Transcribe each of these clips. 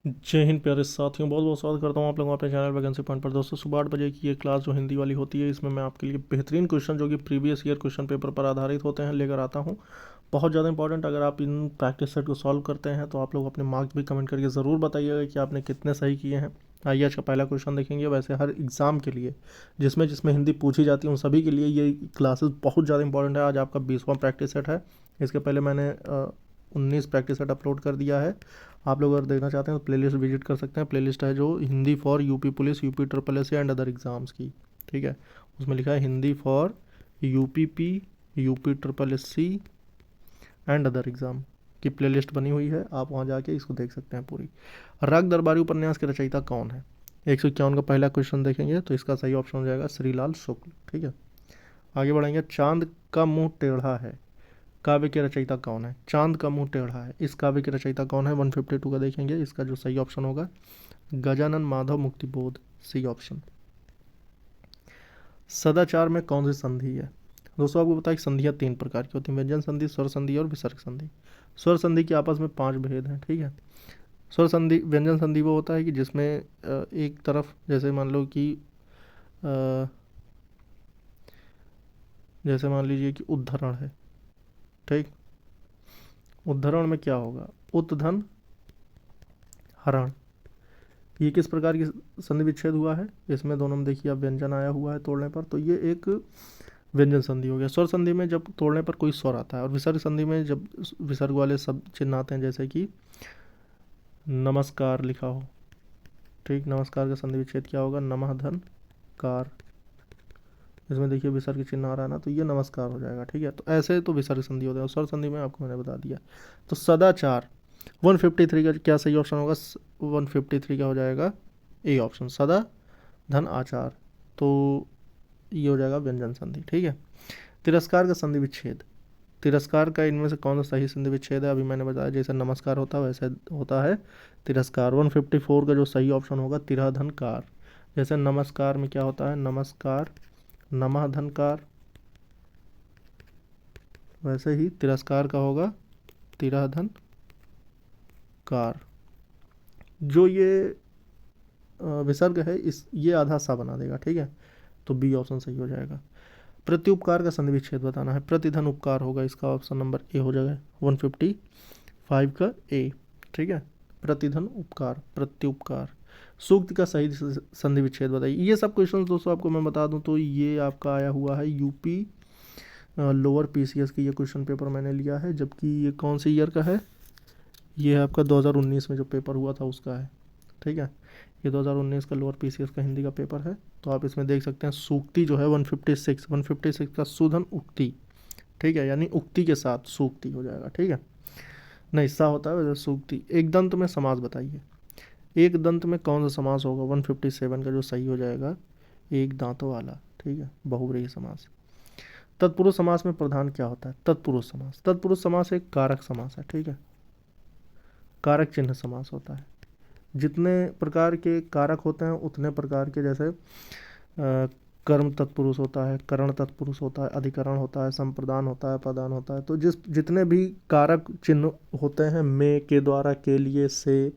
जय हिंद प्यारे साथियों, बहुत बहुत स्वागत करता हूँ आप लोगों को अपने चैनल वैकेंसी पॉइंट पर। दोस्तों, सुबह 8 बजे की ये क्लास जो हिंदी वाली होती है, इसमें मैं आपके लिए बेहतरीन क्वेश्चन जो कि प्रीवियस ईयर क्वेश्चन पेपर पर आधारित होते हैं लेकर आता हूँ। बहुत ज़्यादा इंपॉर्टेंट, अगर आप इन प्रैक्टिस सेट को सॉल्व करते हैं तो आप लोग अपने मार्क्स भी कमेंट करके ज़रूर बताइएगा कि आपने कितने सही किए हैं। आइए आज का पहला क्वेश्चन देखेंगे। वैसे हर एग्ज़ाम के लिए जिसमें जिसमें हिंदी पूछी जाती है उन सभी के लिए ये क्लासेस बहुत ज़्यादा इंपॉर्टेंट है। आज आपका 20वां प्रैक्टिस सेट है। इसके पहले मैंने 19 प्रैक्टिस सेट अपलोड कर दिया है। आप लोग अगर देखना चाहते हैं तो प्लेलिस्ट विजिट कर सकते हैं। प्लेलिस्ट है जो Hindi for UP police, UP triple S and other exams की, ठीक है। उसमें लिखा है Hindi for UP P, UP triple S C and other exam की प्लेलिस्ट बनी हुई है। आप वहाँ जाके इसको देख सकते हैं पूरी। राग दरबारी उपन्यास के रचयिता कौन है? 151 का पहला क्वेश्चन देखेंगे तो इसका सही ऑप्शन हो जाएगा श्रीलाल शुक्ल, ठीक है। आगे बढ़ेंगे। चांद का मुंह टेढ़ा है काव्य के रचयिता कौन है? चांद का मुंह टेढ़ा है, इस काव्य के रचयिता कौन है? 152 का देखेंगे, इसका जो सही ऑप्शन होगा गजानन माधव मुक्तिबोध, सी ऑप्शन। सदाचार में कौन सी संधि है? दोस्तों, आपको पता है कि संधियाँ 3 प्रकार की होती हैं, व्यंजन संधि, स्वर संधि और विसर्ग संधि। स्वर संधि के आपस में 5 भेद हैं, ठीक है। स्वर संधि, व्यंजन संधि वो होता है कि जिसमें एक तरफ जैसे मान लो कि जैसे मान लीजिए कि उद्धरण है, ठीक। उद्धरण में क्या होगा? उत धन हरण। ये किस प्रकार की संधि विच्छेद हुआ है? इसमें दोनों में देखिए अब व्यंजन आया हुआ है तोड़ने पर, तो ये एक व्यंजन संधि हो गया। स्वर संधि में जब तोड़ने पर कोई स्वर आता है, और विसर्ग संधि में जब विसर्ग वाले सब चिन्ह आते हैं, जैसे कि नमस्कार लिखा हो, ठीक। नमस्कार का संधि विच्छेद क्या होगा? नमः धन कार। इसमें देखिए विसर्ग चिन्ह आ रहा है ना, तो ये नमस्कार हो जाएगा, ठीक है। तो ऐसे तो विसर्ग संधि होता है। स्वर संधि में आपको मैंने बता दिया। तो सदाचार 153 का क्या सही ऑप्शन होगा? 153 का हो जाएगा ए ऑप्शन, सदा धन आचार। तो ये हो जाएगा व्यंजन संधि, ठीक है। तिरस्कार का संधि विच्छेद, तिरस्कार का इनमें से कौन सा सही संधि विच्छेद है? अभी मैंने बताया, जैसे नमस्कार होता है वैसे होता है तिरस्कार। 154 का जो सही ऑप्शन होगा तिरह धन कार। जैसे नमस्कार में क्या होता है? नमस्कार नमः धन कार, वैसे ही तिरस्कार का होगा तिरह धन कार। जो ये विसर्ग है, इस ये आधा सा बना देगा, ठीक है। तो बी ऑप्शन सही हो जाएगा। प्रत्युपकार का संधि विच्छेद बताना है। प्रतिधन उपकार होगा, इसका ऑप्शन नंबर ए हो जाएगा 155 का ए, ठीक है। प्रतिधन उपकार, प्रत्युपकार। सूक्त का सही संधि विच्छेद बताइए। ये सब क्वेश्चन दोस्तों आपको मैं बता दूं तो ये आपका आया हुआ है यूपी लोअर पीसीएस की, ये क्वेश्चन पेपर मैंने लिया है। जबकि ये कौन से ईयर का है? ये आपका 2019 में जो पेपर हुआ था उसका है, ठीक है। ये 2019 का लोअर पीसीएस का हिंदी का पेपर है। तो आप इसमें देख सकते हैं सूक्ति जो है 156 का सुधन उक्ति, ठीक है। यानी उक्ति के साथ सूक्ति हो जाएगा, ठीक है। नहीं, सा होता है वैसे सूक्ति। एक दंत में समास बताइए। एक दंत में कौन सा समास होगा? 157 का जो सही हो जाएगा एक दांतों वाला, ठीक है, बहुव्रीहि समास। तत्पुरुष समास में प्रधान क्या होता है? तत्पुरुष समास, तत्पुरुष समास एक कारक समास है, ठीक है। कारक चिन्ह समास होता है। जितने प्रकार के कारक होते हैं उतने प्रकार के, जैसे कर्म तत्पुरुष होता है, करण तत्पुरुष होता है, अधिकरण होता है, संप्रदान होता है, पदान होता है। तो जितने भी कारक चिन्ह होते हैं, में, के द्वारा, के लिए, से,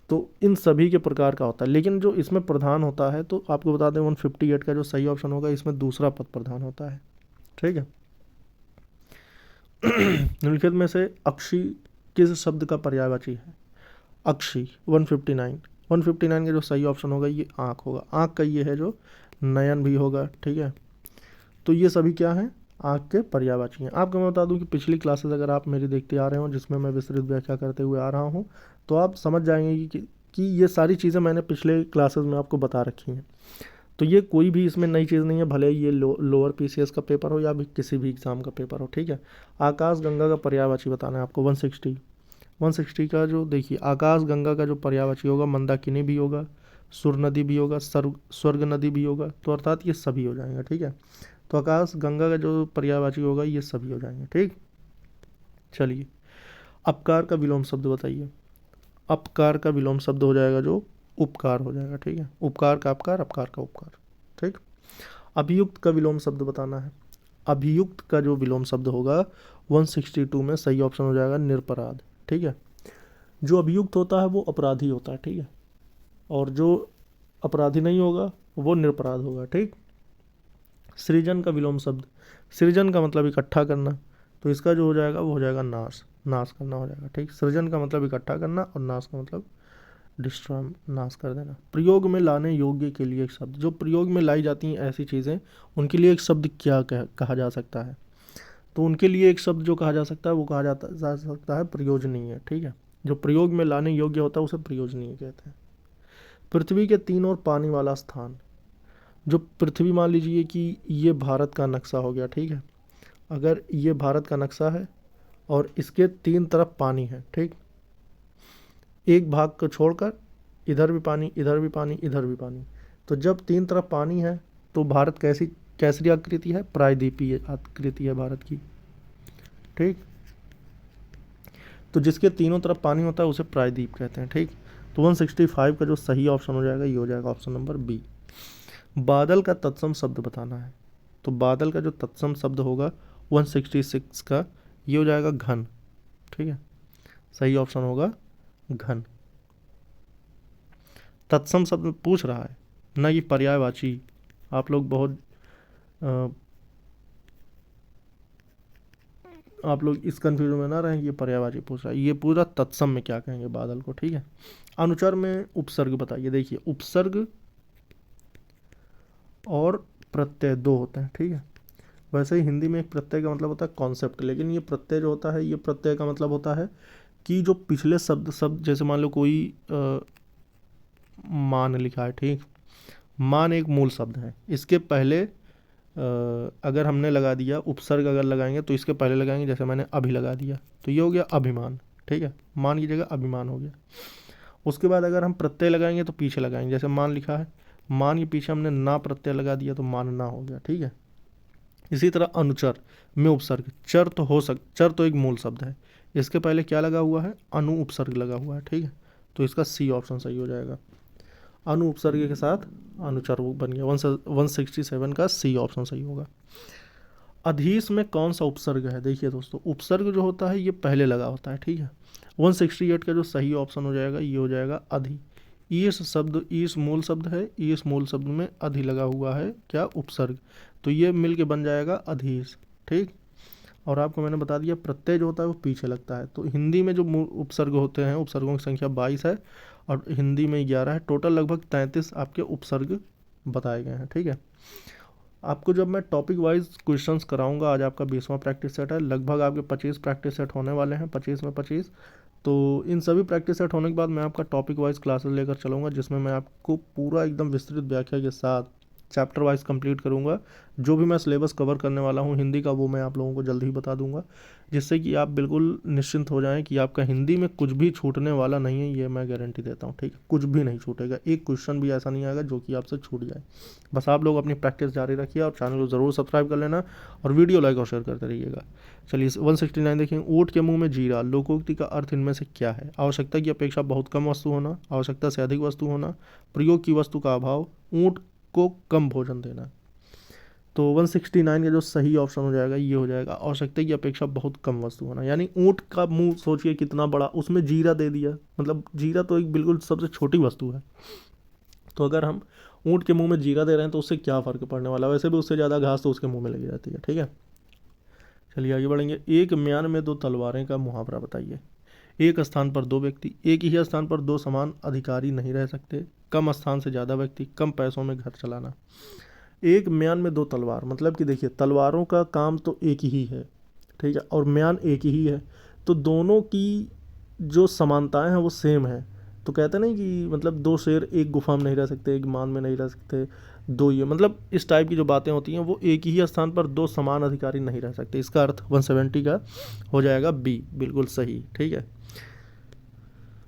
तो इन सभी के प्रकार का होता है। लेकिन जो इसमें प्रधान होता है, तो आपको बता दें 158 का जो सही ऑप्शन होगा इसमें दूसरा पद प्रधान होता है, ठीक है। निम्नलिखित में से अक्षी किस शब्द का पर्यायवाची है? अक्षी 159 का जो सही ऑप्शन होगा ये आँख होगा। आँख का ये है जो नयन भी होगा, ठीक है। तो ये सभी क्या हैं? आँख के पर्यायवाची हैं। आपको मैं बता दूं कि पिछली क्लासेस अगर आप मेरी देखते आ रहे हो जिसमें मैं विस्तृत व्याख्या करते हुए आ रहा हूँ, तो आप समझ जाएंगे कि ये सारी चीज़ें मैंने पिछले क्लासेस में आपको बता रखी हैं। तो ये कोई भी इसमें नई चीज़ नहीं है, भले ये लोअर पीसीएस का पेपर हो या भी किसी भी एग्ज़ाम का पेपर हो, ठीक है। आकाश गंगा का पर्यायवाची बताना है आपको। 160 का जो देखिए आकाश गंगा का जो पर्यायवाची होगा मंदाकिनी भी होगा, सुर नदी भी होगा, स्वर्ग नदी भी होगा। तो अर्थात ये सभी हो जाएंगे, ठीक है। तो आकाश गंगा का जो पर्यायवाची होगा ये सभी हो जाएंगे, ठीक। चलिए, अपकार का विलोम शब्द बताइए। अपकार का विलोम शब्द हो जाएगा जो उपकार हो जाएगा, ठीक है। उपकार का अपकार, अपकार का उपकार, ठीक। अभियुक्त का विलोम शब्द बताना है। अभियुक्त का जो विलोम शब्द होगा 162 में सही ऑप्शन हो जाएगा निरपराध, ठीक है। जो अभियुक्त होता है वो अपराधी होता है, ठीक है, और जो अपराधी नहीं होगा वो निरपराध होगा, ठीक। सृजन का विलोम शब्द, सृजन का मतलब इकट्ठा करना, तो इसका जो हो जाएगा वो हो जाएगा नाश, नाश करना हो जाएगा, ठीक। सृजन का मतलब इकट्ठा करना और नाश का मतलब डिस्ट्रॉय, नाश कर देना। प्रयोग में लाने योग्य के लिए एक शब्द, जो प्रयोग में लाई जाती हैं ऐसी चीज़ें उनके लिए एक शब्द क्या कहा जा सकता है, तो उनके लिए एक शब्द जो कहा जा सकता है वो कहा जा सकता है प्रयोजनीय, ठीक है। जो प्रयोग में लाने योग्य होता है उसे प्रयोजनीय कहते हैं। पृथ्वी के तीन और पानी वाला स्थान, जो पृथ्वी मान लीजिए कि ये भारत का नक्शा हो गया, ठीक है, अगर ये भारत का नक्शा है और इसके तीन तरफ पानी है, ठीक, एक भाग को छोड़कर इधर भी पानी, इधर भी पानी, इधर भी पानी, तो जब तीन तरफ पानी है तो भारत कैसी कैसी आकृति है, प्रायद्वीपीय आकृति है भारत की, ठीक। तो जिसके तीनों तरफ पानी होता है उसे प्रायद्वीप कहते हैं, ठीक। तो 165 का जो सही ऑप्शन हो जाएगा ये हो जाएगा ऑप्शन नंबर बी। बादल का तत्सम शब्द बताना है, तो बादल का जो तत्सम शब्द होगा 166 का ये हो जाएगा घन, ठीक है, सही ऑप्शन होगा घन। तत्सम शब्द पूछ रहा है ना कि पर्यायवाची, आप लोग बहुत आप लोग इस कन्फ्यूजन में ना रहें कि ये पर्यायवाची पूछ रहा है, ये पूरा तत्सम में क्या कहेंगे बादल को, ठीक है। अनुचर में उपसर्ग बताइए, देखिए उपसर्ग और प्रत्यय दो होते हैं, ठीक है। वैसे ही हिंदी में एक प्रत्यय का मतलब होता है कॉन्सेप्ट, लेकिन ये प्रत्यय जो होता है ये प्रत्यय का मतलब होता है कि जो पिछले शब्द जैसे मान लो कोई मान लिखा है, ठीक, मान एक मूल शब्द है, इसके पहले अगर हमने लगा दिया उपसर्ग, अगर लगाएंगे तो इसके पहले लगाएंगे, जैसे मैंने अभी लगा दिया तो ये हो गया अभिमान, ठीक है, मान की जगह अभिमान हो गया। उसके बाद अगर हम प्रत्यय लगाएंगे तो पीछे लगाएंगे, जैसे मान लिखा है, मान के पीछे हमने ना प्रत्यय लगा दिया तो मानना हो गया, ठीक है। इसी तरह अनुचर में उपसर्ग, चर तो एक मूल शब्द है, इसके पहले क्या लगा हुआ है, अनु उपसर्ग लगा हुआ है, ठीक है, तो इसका सी ऑप्शन सही हो जाएगा। अनु उपसर्ग के साथ अनुचर बन गया, 167 का सी ऑप्शन सही होगा। अधीश में कौन सा उपसर्ग है, देखिए दोस्तों उपसर्ग जो होता है ये पहले लगा होता है, ठीक है। 168 का जो सही ऑप्शन हो जाएगा ये हो जाएगा अधि। ईश शब्द, ईश मूल शब्द है, ईश मूल शब्द में अधि लगा हुआ है क्या, उपसर्ग, तो ये मिल के बन जाएगा अधीश, ठीक। और आपको मैंने बता दिया प्रत्यय जो होता है वो पीछे लगता है, तो हिंदी में जो उपसर्ग होते हैं उपसर्गों की संख्या 22 है और हिंदी में 11 है, टोटल लगभग 33 आपके उपसर्ग बताए गए हैं, ठीक है। आपको जब मैं टॉपिक वाइज क्वेश्चंस कराऊंगा, आज आपका 20वां प्रैक्टिस सेट है, लगभग आपके 25 प्रैक्टिस सेट होने वाले हैं, 25 में 25, तो इन सभी प्रैक्टिस सेट होने के बाद मैं आपका टॉपिक वाइज क्लासेस लेकर चलूँगा, जिसमें मैं आपको पूरा एकदम विस्तृत व्याख्या के साथ चैप्टर वाइज कंप्लीट करूँगा। जो भी मैं सिलेबस कवर करने वाला हूँ हिंदी का वो मैं आप लोगों को जल्द ही बता दूंगा, जिससे कि आप बिल्कुल निश्चिंत हो जाएं कि आपका हिंदी में कुछ भी छूटने वाला नहीं है, ये मैं गारंटी देता हूँ, ठीक है, कुछ भी नहीं छूटेगा, एक क्वेश्चन भी ऐसा नहीं आएगा जो कि आपसे छूट जाए। बस आप लोग अपनी प्रैक्टिस जारी रखिए और चैनल को ज़रूर सब्सक्राइब कर लेना और वीडियो लाइक और शेयर करते रहिएगा। चलिए 169 देखें, ऊँट के मुंह में जीरा, लोकोक्ति का अर्थ इनमें से क्या है। आवश्यकता की अपेक्षा बहुत कम वस्तु होना, आवश्यकता से अधिक वस्तु होना, प्रयोग की वस्तु का अभाव, ऊँट को कम भोजन देना। तो 169 का जो सही ऑप्शन हो जाएगा ये हो जाएगा आवश्यकता की अपेक्षा बहुत कम वस्तु होना, यानी ऊँट का मुंह सोचिए कितना बड़ा, उसमें जीरा दे दिया, मतलब जीरा तो एक बिल्कुल सबसे छोटी वस्तु है, तो अगर हम ऊँट के मुंह में जीरा दे रहे हैं तो उससे क्या फ़र्क पड़ने वाला, वैसे भी उससे ज़्यादा घास तो उसके मुंह में लगी जाती है, ठीक है। चलिए आगे बढ़ेंगे। एक म्यान में दो तलवारें का मुहावरा बताइए। एक स्थान पर दो व्यक्ति, एक ही स्थान पर दो समान अधिकारी नहीं रह सकते, कम स्थान से ज़्यादा व्यक्ति, कम पैसों में घर चलाना। एक म्यान में दो तलवार, मतलब कि देखिए तलवारों का काम तो एक ही है, ठीक है, और म्यान एक ही है, तो दोनों की जो समानताएं हैं वो सेम है। तो कहते नहीं कि मतलब दो शेर एक गुफा में नहीं रह सकते, एक मान में नहीं रह सकते, दो ये मतलब इस टाइप की जो बातें होती हैं वो एक ही स्थान पर दो समान अधिकारी नहीं रह सकते, इसका अर्थ 170 का हो जाएगा बी, बिल्कुल सही, ठीक है।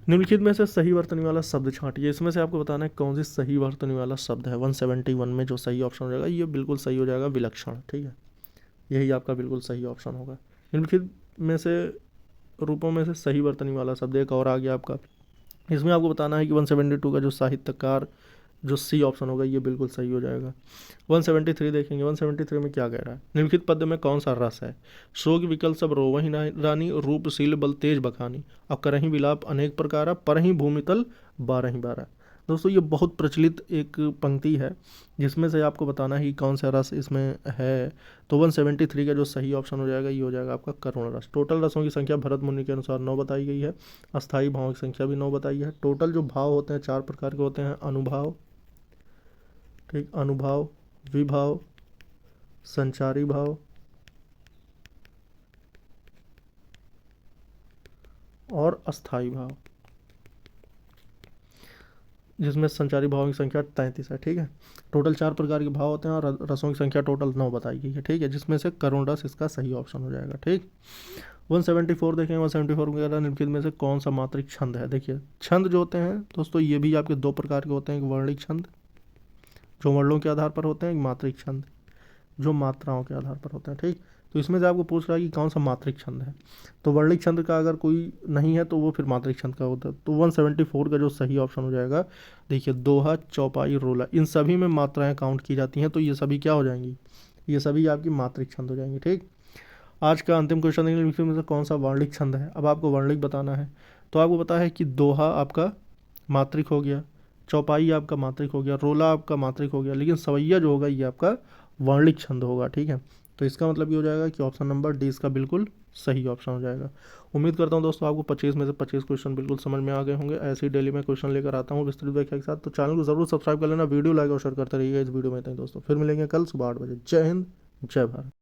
निम्नलिखित में से सही वर्तनी वाला शब्द छांटिए, इसमें से आपको बताना है कौन सी सही वर्तनी वाला शब्द है। 171 में जो सही ऑप्शन हो जाएगा ये बिल्कुल सही हो जाएगा विलक्षण, ठीक है, यही आपका बिल्कुल सही ऑप्शन होगा। निम्नलिखित में से रूपों में से सही वर्तनी वाला शब्द एक और आ गया आपका, इसमें आपको बताना है कि 172 का जो साहित्यकार जो सी ऑप्शन होगा ये बिल्कुल सही हो जाएगा। 173 देखेंगे, 173 में क्या कह रहा है, निम्नलिखित पद में कौन सा रस है, शोक विकल सब रोवहि रानी, रूपशील बल तेज बखानी, अब करही विलाप अनेक प्रकारा, परहि भूमितल बारहि बारा। दोस्तों ये बहुत प्रचलित एक पंक्ति है जिसमें से आपको बताना है कि कौन सा रस इसमें है। तो 173 का जो सही ऑप्शन हो जाएगा ये हो जाएगा आपका करुण रस। टोटल रसों की संख्या भरत मुनि के अनुसार 9 बताई गई है। अस्थायी भावों की संख्या भी 9 बताई है। टोटल जो भाव होते हैं 4 प्रकार के होते हैं, अनुभाव, ठीक, अनुभाव, विभाव, संचारी भाव और अस्थाई भाव, जिसमें संचारी भावों की संख्या 33 है। ठीक है, टोटल 4 प्रकार के भाव होते हैं और रसों की संख्या टोटल 9 बताई गई है। ठीक है, जिसमें से करुण रस इसका सही ऑप्शन हो जाएगा। ठीक, 174 देखेंगे, 174 में कह रहा है निम्नलिखित में से कौन सा मात्रिक छंद है। देखिए छंद जो होते हैं दोस्तों ये भी आपके 2 प्रकार के होते हैं, एक वर्णिक छंद जो वर्णों के आधार पर होते हैं, एक मात्रिक छंद जो मात्राओं के आधार पर होते हैं। ठीक, तो इसमें से आपको पूछ रहा है कि कौन सा मात्रिक छंद है, तो वर्णिक छंद का अगर कोई नहीं है तो वो फिर मात्रिक छंद का होता है। तो 174 का जो सही ऑप्शन हो जाएगा, देखिए दोहा, चौपाई, रोला, इन सभी में मात्राएं काउंट की जाती हैं, तो ये सभी क्या हो जाएंगी, ये सभी आपकी मात्रिक छंद हो जाएंगे। ठीक, आज का अंतिम क्वेश्चन देखिए में से कौन सा वर्णिक छंद है। अब आपको वर्णिक बताना है, तो आपको पता है कि दोहा आपका मात्रिक हो गया, चौपाई आपका मात्रिक हो गया, रोला आपका मात्रिक हो गया, लेकिन सवैया जो होगा ये आपका वर्णिक छंद होगा। ठीक है, तो इसका मतलब ये हो जाएगा कि ऑप्शन नंबर डी इसका बिल्कुल सही ऑप्शन हो जाएगा। उम्मीद करता हूँ दोस्तों आपको 25 में से 25 क्वेश्चन बिल्कुल समझ में आ गए होंगे। ऐसे ही डेली में क्वेश्चन लेकर आता हूँ विस्तृत व्याख्या के साथ, तो चैनल को जरूर सब्सक्राइब कर लेना, वीडियो लाइक और शेयर करते रहिएगा। इस वीडियो में इतना ही दोस्तों, फिर मिलेंगे कल सुबह 8 बजे। जय हिंद, जय भारत।